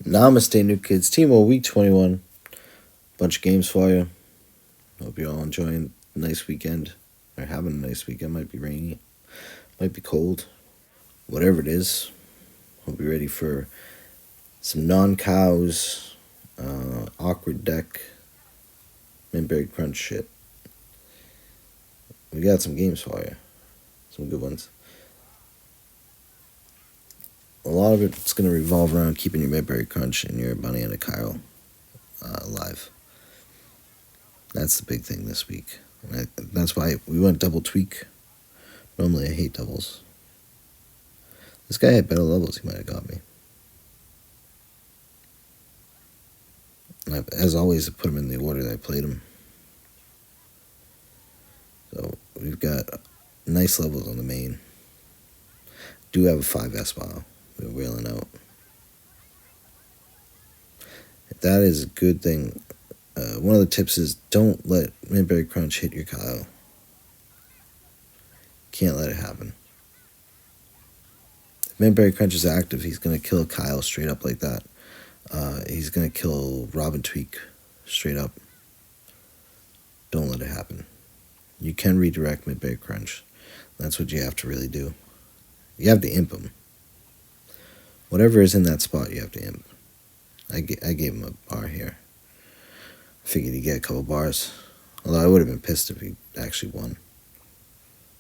Namaste, new kids. Team Week 21. Bunch of games for you. Hope you're all enjoying a nice weekend. Or having a nice weekend. Might be rainy. Might be cold. Whatever it is. Hope you're ready for some non-cows, awkward deck, Minberry Crunch shit. We got some games for you. Some good ones. A lot of it's going to revolve around keeping your Minberry Crunch and your Bunny and a Kyle alive. That's the big thing this week. That's why we went double tweak. Normally I hate doubles. This guy had better levels, he might have got me. And as always, I put him in the order that I played him. So we've got nice levels on the main. Do have a 5S file. We're wailing out. That is a good thing. One of the tips is don't let Minberry Crunch hit your Kyle. Can't let it happen. If Minberry Crunch is active, he's going to kill Kyle straight up like that. He's going to kill Robin Tweak straight up. Don't let it happen. You can redirect Minberry Crunch. That's what you have to really do. You have to imp him. Whatever is in that spot, you have to imp. I gave him a bar here. Figured he'd get a couple bars. Although I would have been pissed if he actually won.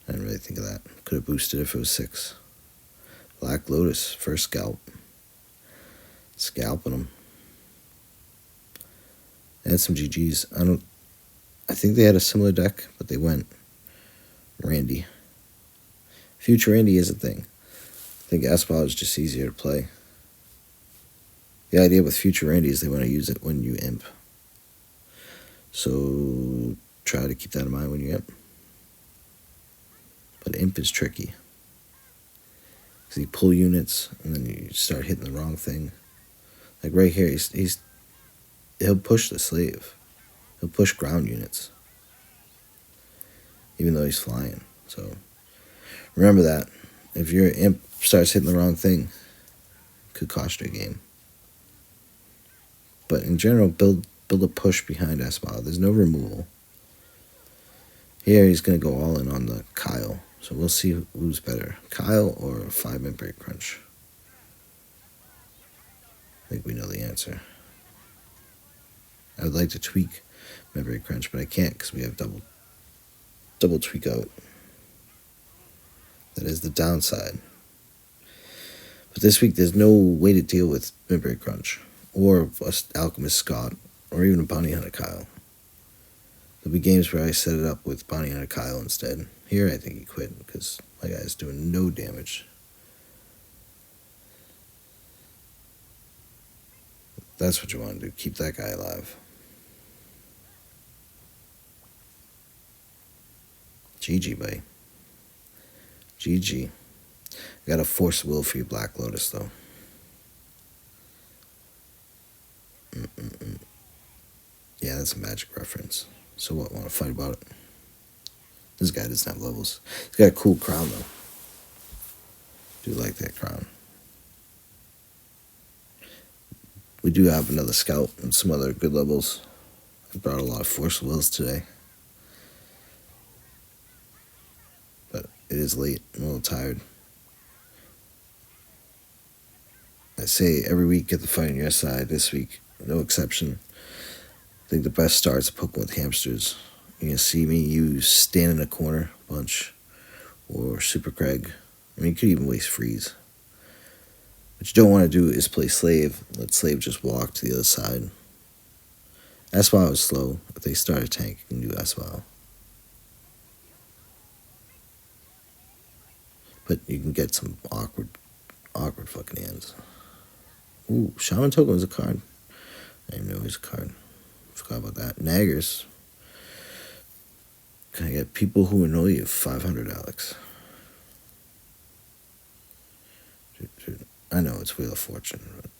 I didn't really think of that. Could have boosted if it was 6. Black Lotus, first scalp. Scalping him. They had some GGs. I think they had a similar deck, but they went Randy. Future Randy is a thing. I think S-Ball is just easier to play. The idea with Future Randy is they want to use it when you imp. So try to keep that in mind when you imp. But imp is tricky. Because you pull units and then you start hitting the wrong thing. Like right here, he'll push the slave. He'll push ground units. Even though he's flying. So remember that. If your imp starts hitting the wrong thing, it could cost you a game. But in general, build a push behind S-Ball. There's no removal. Here he's going to go all in on the Kyle. So we'll see who's better. Kyle or 5 Minberry Crunch. I think we know the answer. I would like to tweak Minberry Crunch, but I can't because we have double tweak out. That is the downside. But this week there's no way to deal with Minberry Crunch or Alchemist Scott or even a Bounty Hunter Kyle. There'll be games where I set it up with Bounty Hunter Kyle instead. Here I think he quit because my guy's doing no damage. That's what you want to do. Keep that guy alive. GG, buddy. GG. I got a force will for you, Black Lotus, though. Yeah, that's a Magic reference. So what? Want to fight about it? This guy doesn't have levels. He's got a cool crown, though. Do like that crown. We do have another scout and some other good levels. I brought a lot of force wills today. But it is late. I'm a little tired. I say every week get the fight on your side. This week, no exception. I think the best start is Pokemon with hamsters. You're going to see me use Stand in a Corner a bunch. Or Super Craig. I mean, you could even waste Freeze. What you don't want to do is play Slave. Let Slave just walk to the other side. S-File is slow. If they start a tank, you can do S-File. But you can get some awkward fucking hands. Ooh, Shaman Token was a card. I didn't know he was a card. Forgot about that. Naggers. Can I get people who annoy you? 500, Alex. I know it's Wheel of Fortune, but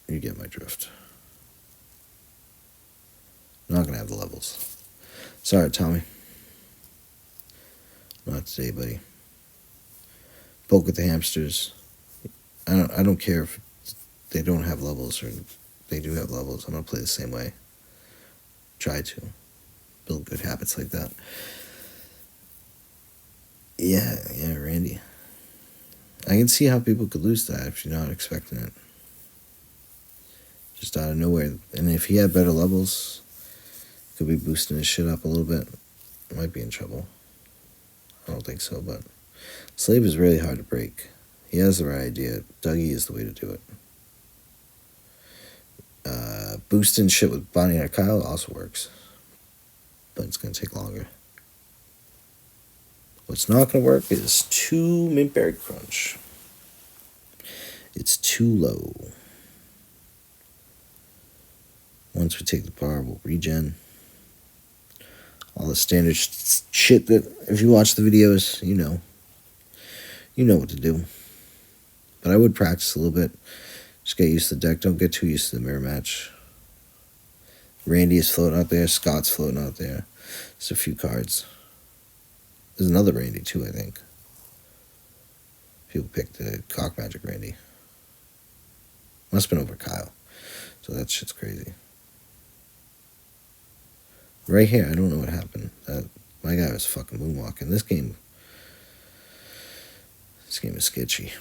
you get my drift. I'm not going to have the levels. Sorry, Tommy. Not today, buddy. Poke with the hamsters. I don't care if they don't have levels, or they do have levels, I'm going to play the same way. Try to build good habits like that. Yeah, Randy. I can see how people could lose that if you're not expecting it. Just out of nowhere. And if he had better levels, could be boosting his shit up a little bit. Might be in trouble. I don't think so, but Slave is really hard to break. He has the right idea. Dougie is the way to do it. Boosting shit with Bonnie and Kyle also works, but it's going to take longer. What's not going to work is 2 Mint Berry Crunch. It's too low. Once we take the bar, we'll regen. All the standard shit that, if you watch the videos, you know what to do. But I would practice a little bit. Just get used to the deck. Don't get too used to the mirror match. Randy is floating out there. Scott's floating out there. Just a few cards. There's another Randy too, I think. People picked the Cock Magic Randy. Must have been over Kyle. So that shit's crazy. Right here, I don't know what happened. My guy was fucking moonwalking. This game is sketchy.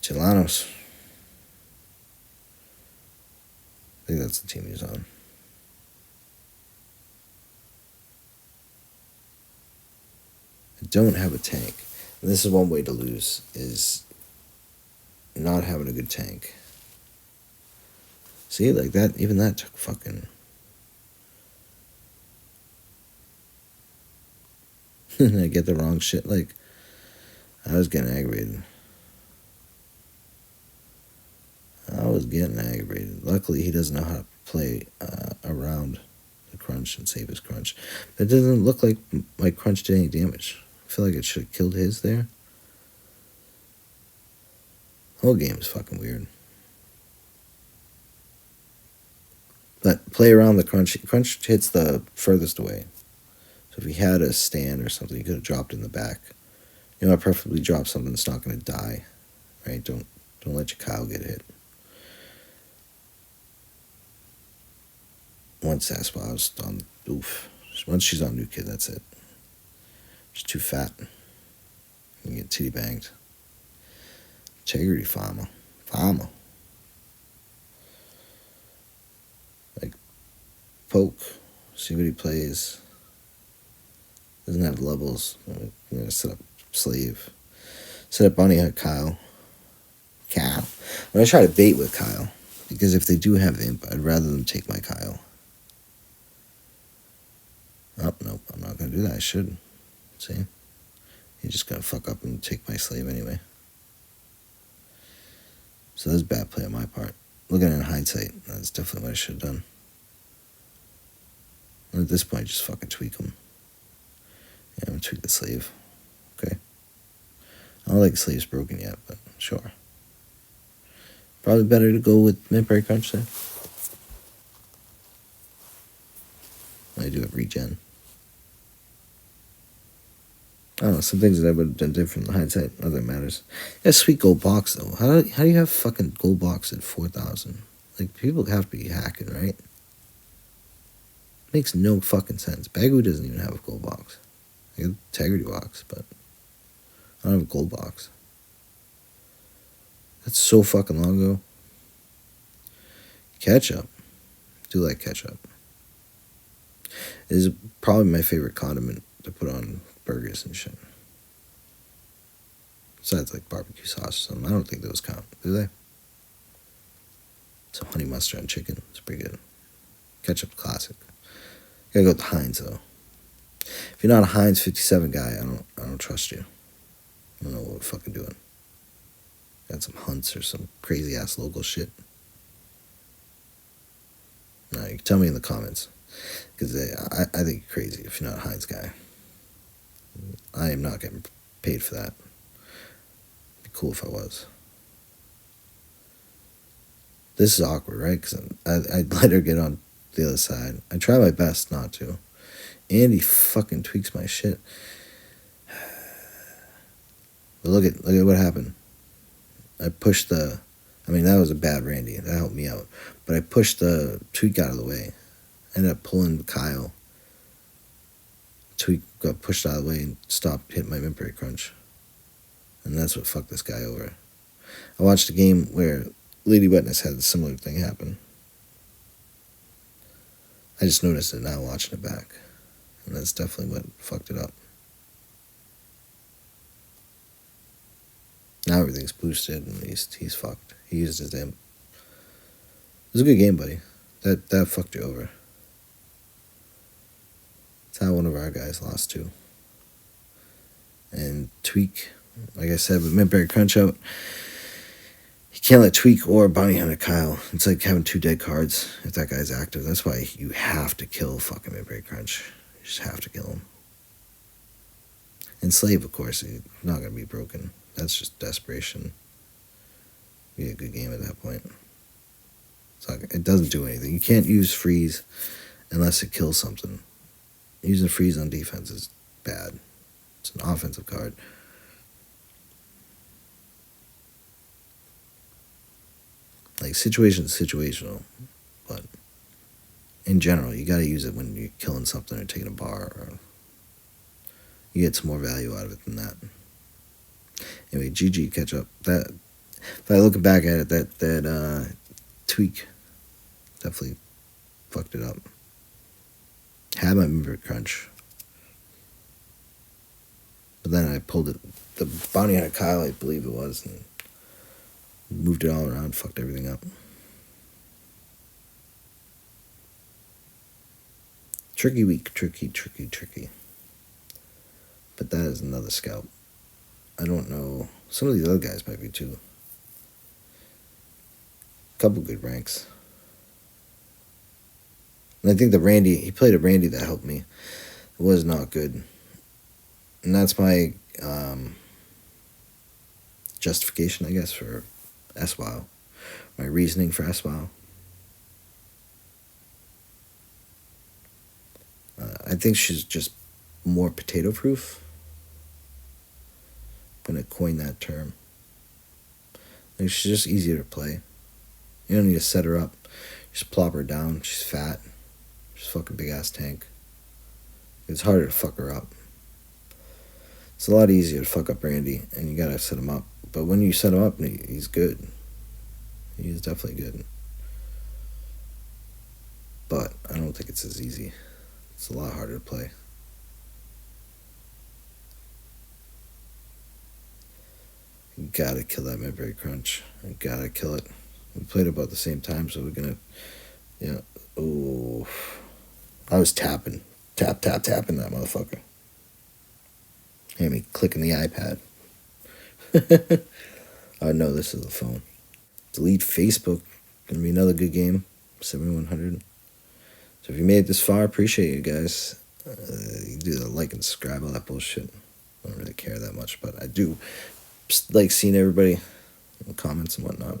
Chilanos. I think that's the team he's on. I don't have a tank. And this is one way to lose, is not having a good tank. See, like that, even that took fucking... I get the wrong shit. Like, I was getting aggravated. Luckily, he doesn't know how to play around the crunch and save his crunch. But it doesn't look like my crunch did any damage. I feel like it should have killed his there. The whole game is fucking weird. But play around the crunch. Crunch hits the furthest away. So if he had a stand or something, he could have dropped in the back. You know, I preferably drop something that's not going to die. Right? Don't let your Kyle get hit. Once Sasquatch's on, oof. Once she's on New Kid, that's it. She's too fat. You get titty banged. Integrity farmer. Like, poke. See what he plays. Doesn't have levels. I'm going to set up Slave. Set up Bunny at Kyle. I'm going to try to bait with Kyle. Because if they do have imp, I'd rather them take my Kyle. Oh, nope, I'm not going to do that. I should. See? He's just going to fuck up and take my Slave anyway. So that's bad play on my part. Looking in hindsight, that's definitely what I should have done. And at this point, just fucking tweak him. Yeah, I'm going to tweak the Slave. Okay. I don't think Slave's broken yet, but sure. Probably better to go with Mint Berry Crunch there. I do have regen. I don't know, some things that I would have done different in hindsight, nothing matters. Yeah, sweet gold box though. How do you have fucking gold box at 4,000? Like, people have to be hacking, right? Makes no fucking sense. Bagu doesn't even have a gold box. I got integrity box, but I don't have a gold box. That's so fucking long ago. Ketchup. I do like ketchup. It is probably my favorite condiment to put on burgers and shit. Besides like barbecue sauce or something. I don't think those count, do they? So honey mustard on chicken. It's pretty good. Ketchup's classic. Gotta go with Heinz though. If you're not a Heinz 57 guy, I don't trust you. I don't know what we're fucking doing. Got some Hunts or some crazy ass local shit. No, you can tell me in the comments. Because I think you're crazy if you're not a Heinz guy. I am not getting paid for that. It'd be cool if I was. This is awkward, right? Because I'd let her get on the other side. I try my best not to. And he fucking tweaks my shit. But look at what happened. I pushed the I mean, that was a bad Randy. That helped me out. But I pushed the Tweak out of the way. Ended up pulling Kyle. Tweak got pushed out of the way and stopped hitting my mid break crunch. And that's what fucked this guy over. I watched a game where Lady Wetness had a similar thing happen. I just noticed it now watching it back. And that's definitely what fucked it up. Now everything's boosted and he's fucked. He used his damn. It was a good game, buddy. That fucked you over. It's how one of our guys lost too. And Tweak, like I said, with mid-berry crunch out, you can't let Tweak or Bounty Hunter Kyle. It's like having 2 dead cards if that guy's active. That's why you have to kill fucking mid-berry crunch. You just have to kill him. And Slave, of course, he's not going to be broken. That's just desperation. Be a good game at that point. It doesn't do anything. You can't use freeze unless it kills something. Using freeze on defense is bad. It's an offensive card. Like, situational, but in general, you got to use it when you're killing something or taking a bar, or you get some more value out of it than that. Anyway, GG, catch up. That, if I look back at it, that Tweak definitely fucked it up. Had my mid-break crunch, but then I pulled it. The Bounty Hunter Kyle, I believe it was, and moved it all around, fucked everything up. Tricky week, tricky. But that is another scout. I don't know. Some of these other guys might be too. Couple good ranks. And I think he played a Randy that helped me. It was not good. And that's my justification, I guess, for SWOW. My reasoning for SWOW. I think she's just more potato proof. I'm going to coin that term. I think she's just easier to play. You don't need to set her up. Just plop her down. She's fat. She's a fucking big ass tank. It's harder to fuck her up. It's a lot easier to fuck up Randy, and you gotta set him up. But when you set him up, he's good. He's definitely good. But I don't think it's as easy. It's a lot harder to play. You gotta kill that mid-break crunch. You gotta kill it. We played about the same time, so we're gonna, yeah. Oh, I was tapping that motherfucker. Hear me clicking the iPad. Oh no, this is the phone. Delete Facebook. Gonna be another good game. 7100. So if you made it this far, appreciate you guys. You do the like and subscribe, all that bullshit. I don't really care that much, but I do like seeing everybody in the comments and whatnot.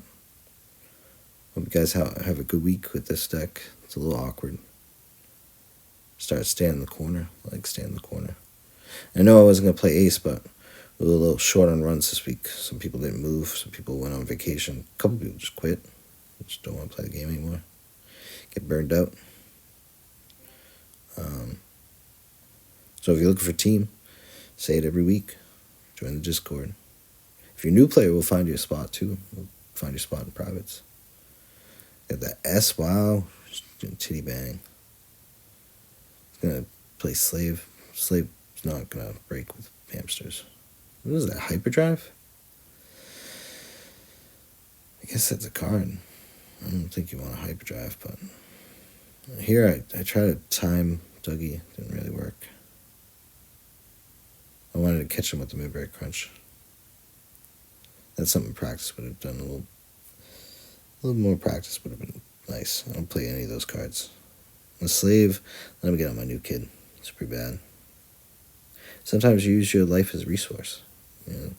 Hope you guys have a good week with this deck. It's a little awkward. Start staying in the corner. I like staying in the corner. I know I wasn't going to play ace, but we were a little short on runs this week. Some people didn't move. Some people went on vacation. A couple people just quit. Just don't want to play the game anymore. Get burned out. So if you're looking for a team, say it every week. Join the Discord. If you're a new player, we'll find you a spot too. We'll find your spot in privates. Got that SWOW. Doing titty bang. It's going to play Slave. Slave's not going to break with hamsters. What is that, hyperdrive? I guess that's a card. I don't think you want a hyperdrive, but here I tried to time Dougie. Didn't really work. I wanted to catch him with the mid-break crunch. That's something practice would have done. A little more practice would have been nice. I don't play any of those cards. The Slave, let me get on my new kid. It's pretty bad. Sometimes you use your life as a resource. You know?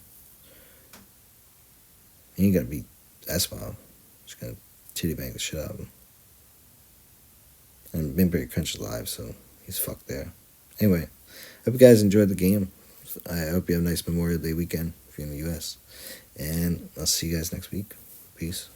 You ain't got to be SWOW. Just got to titty bang the shit out of him. And mid-break crunch is live, so he's fucked there. Anyway, hope you guys enjoyed the game. I hope you have a nice Memorial Day weekend if you're in the U.S. And I'll see you guys next week. Peace.